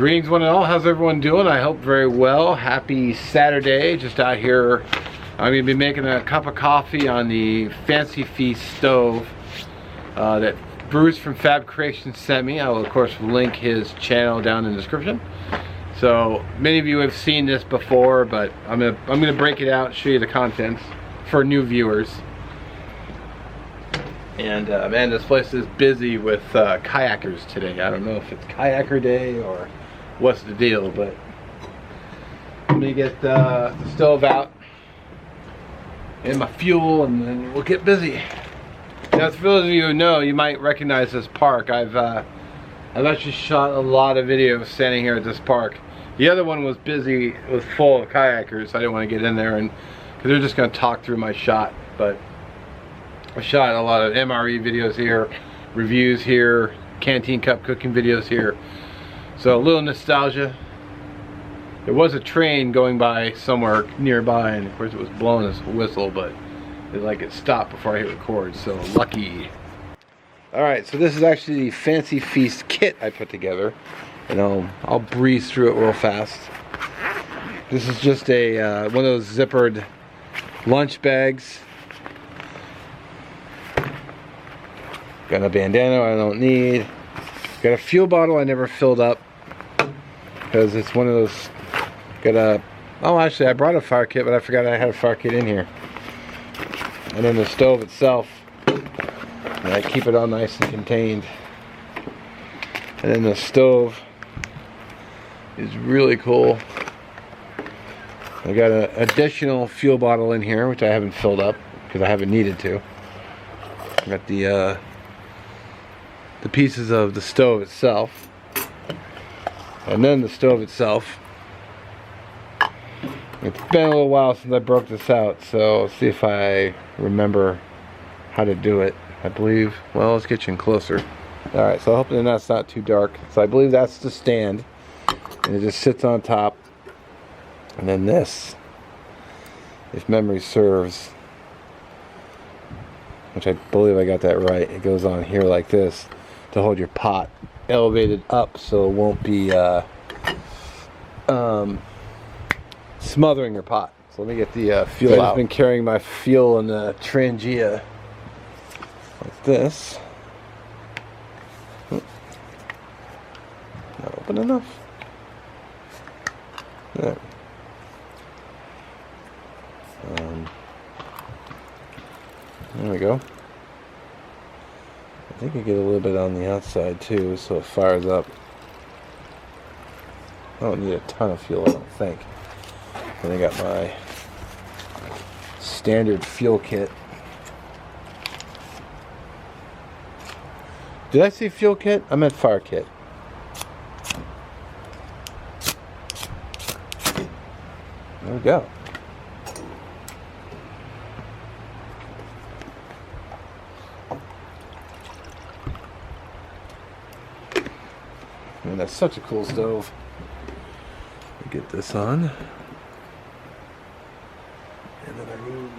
Greetings one and all, how's everyone doing? I hope very well. Happy Saturday, just out here. I'm going to be making a cup of coffee on the Fancy Feast stove that Bruce from Fab Creation sent me. I will of course link his channel down in the description. So many of you have seen this before, but I'm gonna break it out and show you the contents for new viewers. And man, this place is busy with kayakers today. I don't know if it's kayaker day or what's the deal, but let me get the stove out and my fuel, and then we'll get busy. Now, for those of you who know, you might recognize this park. I've actually shot a lot of videos standing here at this park. The other one was busy, it was full of kayakers. So I didn't want to get in there, and because they're just going to talk through my shot, but I shot a lot of MRE videos here, reviews here, canteen cup cooking videos here. So a little nostalgia. There was a train going by somewhere nearby, and of course it was blowing this whistle, but it stopped before I hit record, so lucky. Alright, so this is actually the Fancy Feast kit I put together, and I'll breeze through it real fast. This is just a one of those zippered lunch bags. Got a bandana I don't need. Got a fuel bottle I never filled up because it's one of those. Oh, actually I brought a fire kit, but I forgot I had a fire kit in here. And then the stove itself, and I keep it all nice and contained. And then the stove is really cool. I got an additional fuel bottle in here, which I haven't filled up because I haven't needed to. I got the pieces of the stove itself, and then the stove itself. It's been a little while since I broke this out, so I'll see if I remember how to do it. I believe, well, let's get you in closer. Alright, so hopefully that's not too dark. So I believe that's the stand, and it just sits on top. And then this, if memory serves, which I believe I got that right, it goes on here like this to hold your pot elevated up so it won't be smothering your pot. So let me get the fuel out. I've been carrying my fuel in the Trangia like this. Not open enough. There. There we go. I think I get a little bit on the outside too, so it fires up. I don't need a ton of fuel, I don't think. And I got my standard fuel kit. Did I say fuel kit? I meant fire kit. There we go. Man, that's such a cool stove. Let me get this on. And then I need...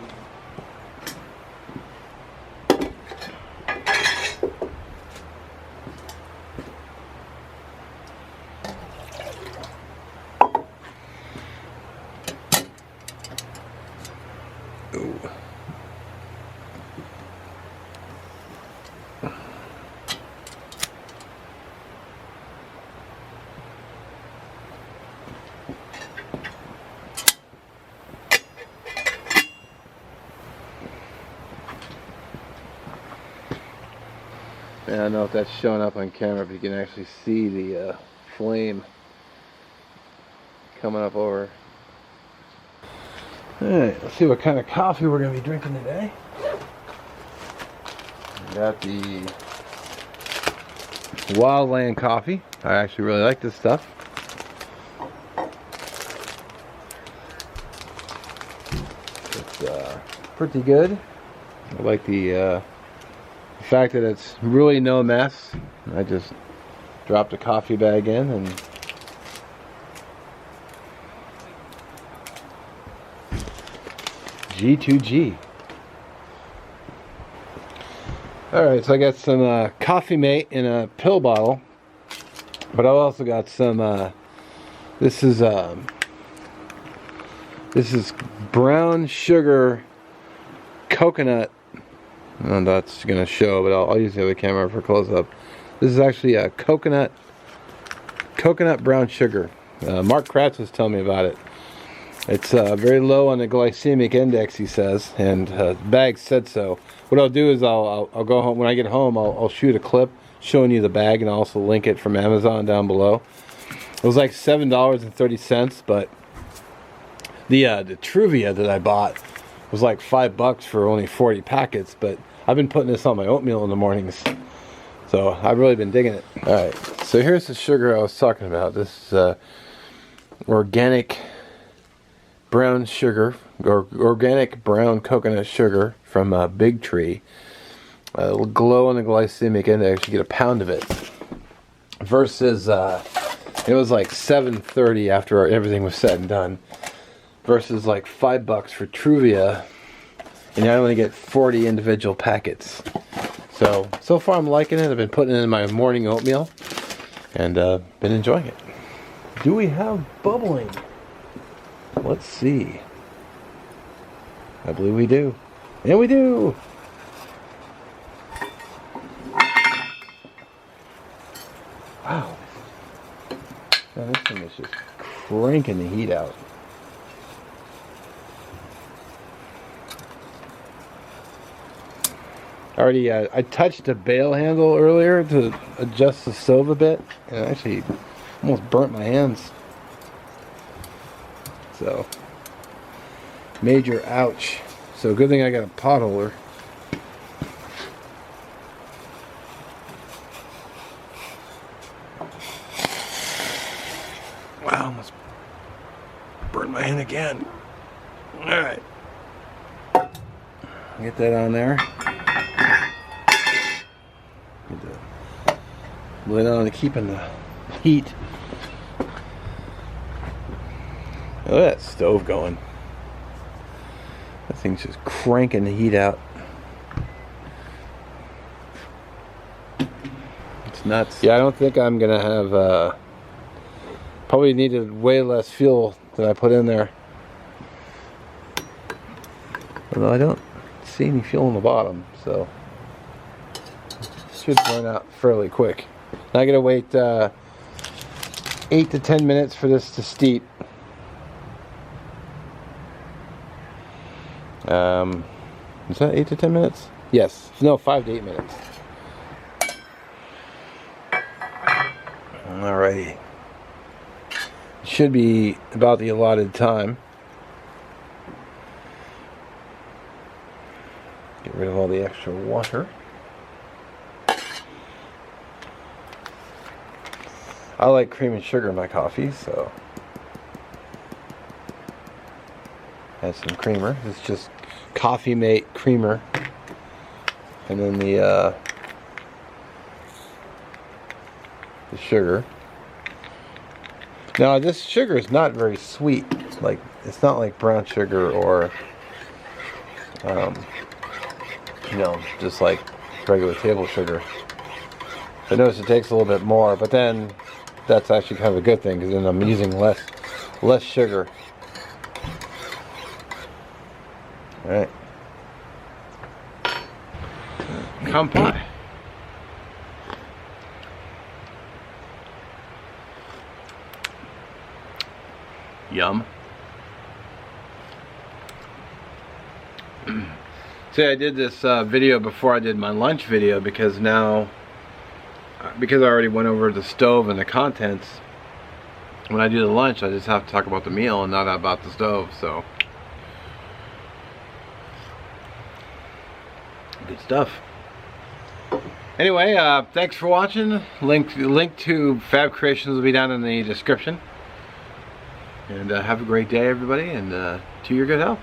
Ooh. I don't know if that's showing up on camera, but you can actually see the flame coming up over. Alright, let's see what kind of coffee we're going to be drinking today. We got the Wildland coffee. I actually really like this stuff. It's pretty good. I like the fact that it's really no mess. I just dropped a coffee bag in and G2G. Alright, so I got some Coffee Mate in a pill bottle. But I've also got some, this is brown sugar coconut. I don't know if that's going to show, but I'll use the other camera for close-up. This is actually a coconut brown sugar. Mark Kratz was telling me about it. It's very low on the glycemic index, he says, and the bag said so. What I'll do is I'll go home. When I get home, I'll shoot a clip showing you the bag, and I'll also link it from Amazon down below. It was like $7.30, but the Truvia that I bought was like $5 for only 40 packets. But I've been putting this on my oatmeal in the mornings, so I've really been digging it. All right, so here's the sugar I was talking about. This is organic brown sugar, or organic brown coconut sugar from Big Tree. It'll glow on the glycemic index. You get a pound of it. Versus, it was like $7.30 after everything was said and done. Versus like $5 for Truvia, and I only get 40 individual packets. So far I'm liking it. I've been putting it in my morning oatmeal, and been enjoying it. Do we have bubbling? Let's see. I believe we do. And we do! Wow. Man, this thing is just cranking the heat out. Already, I touched the bail handle earlier to adjust the stove a bit, and it actually almost burnt my hands. So, major ouch. So good thing I got a pot holder. Wow, almost burned my hand again. Alright. Get that on there. Get the lid on to keeping the heat. Look at that stove going. That thing's just cranking the heat out. It's nuts. Yeah, I don't think I'm gonna have probably needed way less fuel than I put in there. Although I don't see any fuel on the bottom, so it should burn out fairly quick. Now I gotta wait 8 to 10 minutes for this to steep. Is that 8 to 10 minutes? Yes. No, 5 to 8 minutes. Alrighty. It should be about the allotted time. Get rid of all the extra water. I like cream and sugar in my coffee, so add some creamer. It's just Coffee Mate creamer, and then the sugar. Now this sugar is not very sweet. Like, it's not like brown sugar or you know, just like regular table sugar. I notice it takes a little bit more, but then that's actually kind of a good thing, because then I'm using less sugar. All right. Kampai. Yum. See, I did this video before I did my lunch video, because now, because I already went over the stove and the contents, when I do the lunch I just have to talk about the meal and not about the stove. So good stuff. Anyway, thanks for watching. Link to Fab Creations will be down in the description. And have a great day, everybody, and to your good health.